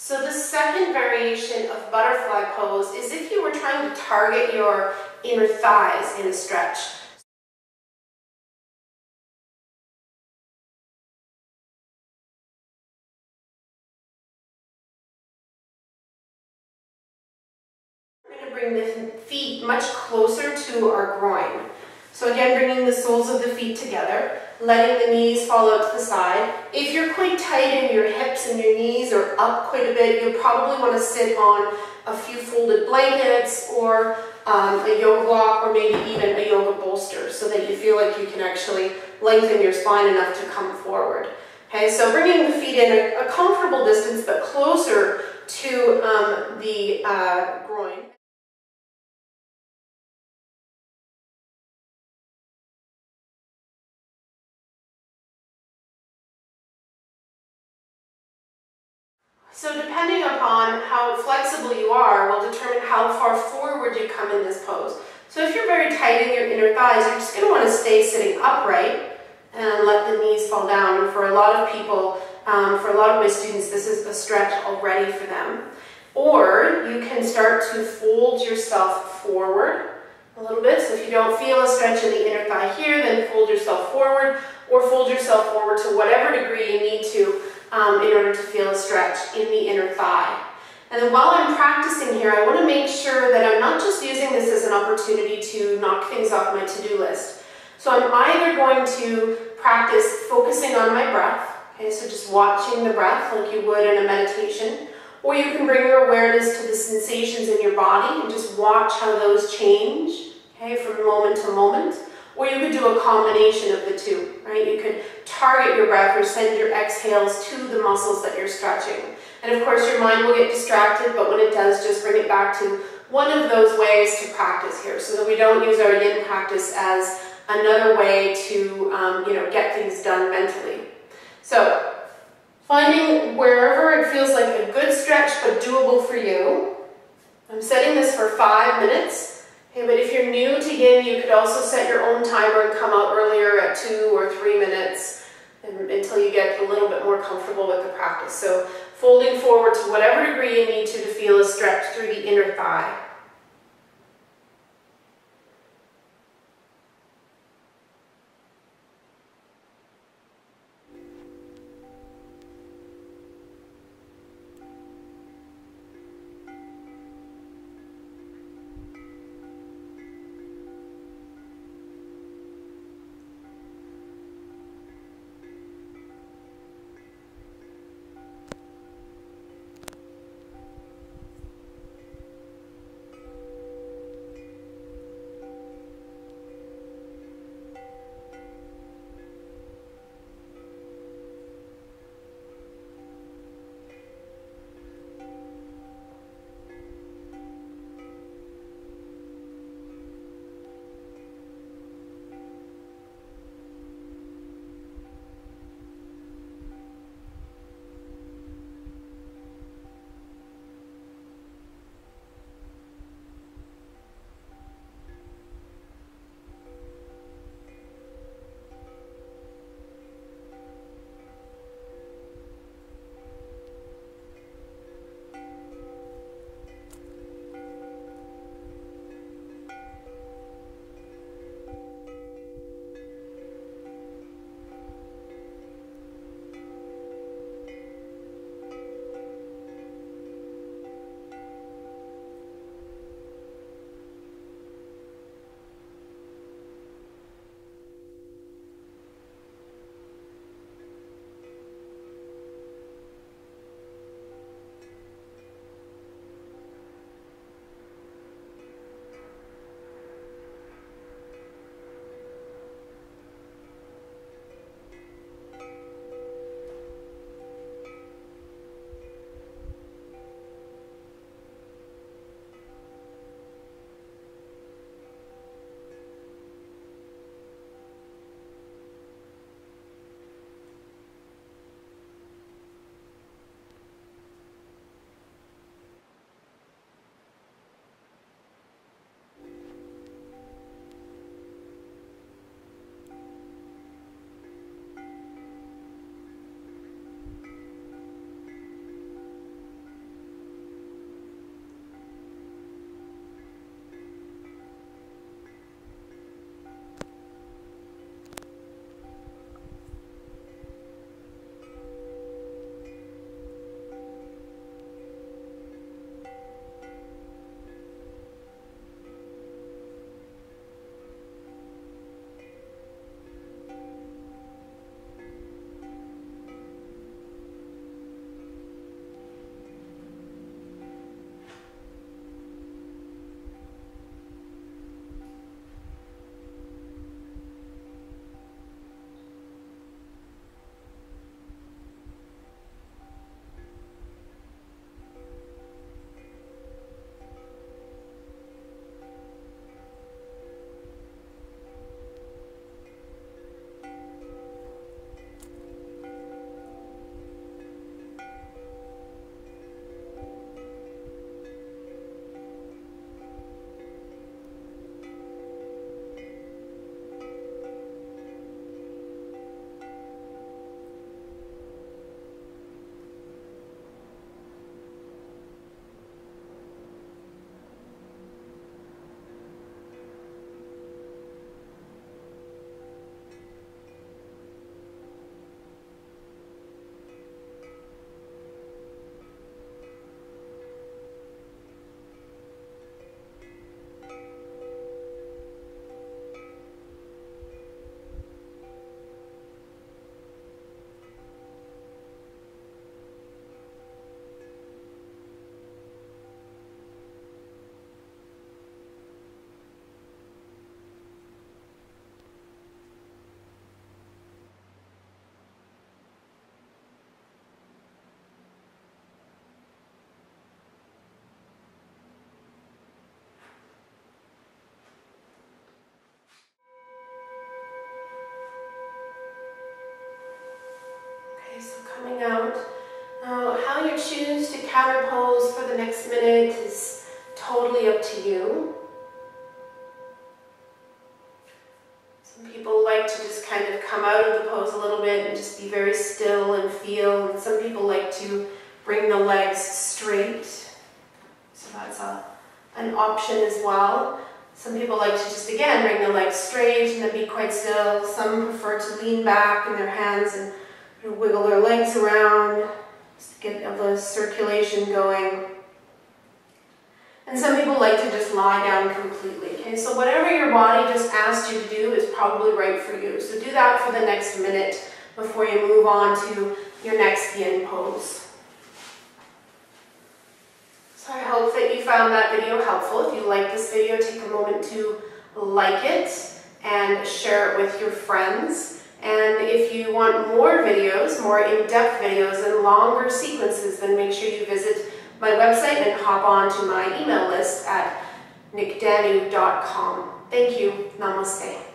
So the second variation of butterfly pose is if you were trying to target your inner thighs in a stretch. We're going to bring the feet much closer to our groin. So again, bringing the soles of the feet together, letting the knees fall out to the side. If you're quite tight and your hips and your knees are up quite a bit, you'll probably want to sit on a few folded blankets or a yoga block or maybe even a yoga bolster so that you feel like you can actually lengthen your spine enough to come forward. Okay, so bringing the feet in a comfortable distance but closer to the groin. So depending upon how flexible you are will determine how far forward you come in this pose. So if you're very tight in your inner thighs, you're just going to want to stay sitting upright and let the knees fall down. And for a lot of people, for a lot of my students, this is a stretch already for them. Or you can start to fold yourself forward a little bit. So if you don't feel a stretch in the inner thigh here, then fold yourself forward or fold yourself forward to whatever degree you need to in order to feel a stretch in the inner thigh. And then while I'm practicing here, I want to make sure that I'm not just using this as an opportunity to knock things off my to-do list. So I'm either going to practice focusing on my breath, okay, so just watching the breath like you would in a meditation, or you can bring your awareness to the sensations in your body and just watch how those change, okay, from moment to moment. Or you could do a combination of the two, right? You could target your breath or send your exhales to the muscles that you're stretching. And of course your mind will get distracted, but when it does, just bring it back to one of those ways to practice here so that we don't use our yin practice as another way to get things done mentally. So finding wherever it feels like a good stretch but doable for you. I'm setting this for 5 minutes. Okay, but if you're new to yin, you could also set your own timer and come out earlier at 2 or 3 minutes until you get a little bit more comfortable with the practice. So folding forward to whatever degree you need to feel a stretch through the inner thigh. how you choose to counter pose for the next minute is totally up to you. Some people like to just kind of come out of the pose a little bit and just be very still and feel, and some people like to bring the legs straight. So that's an option as well. Some people like to just, again, bring the legs straight and then be quite still. Some prefer to lean back in their hands and wiggle their legs around, just to get the circulation going. And some people like to just lie down completely. Okay, so whatever your body just asked you to do is probably right for you. So do that for the next minute before you move on to your next yin pose. So I hope that you found that video helpful. If you like this video, take a moment to like it and share it with your friends. And if you want more videos, more in-depth videos and longer sequences, then make sure you visit my website and hop on to my email list at nickdanu.com. Thank you. Namaste.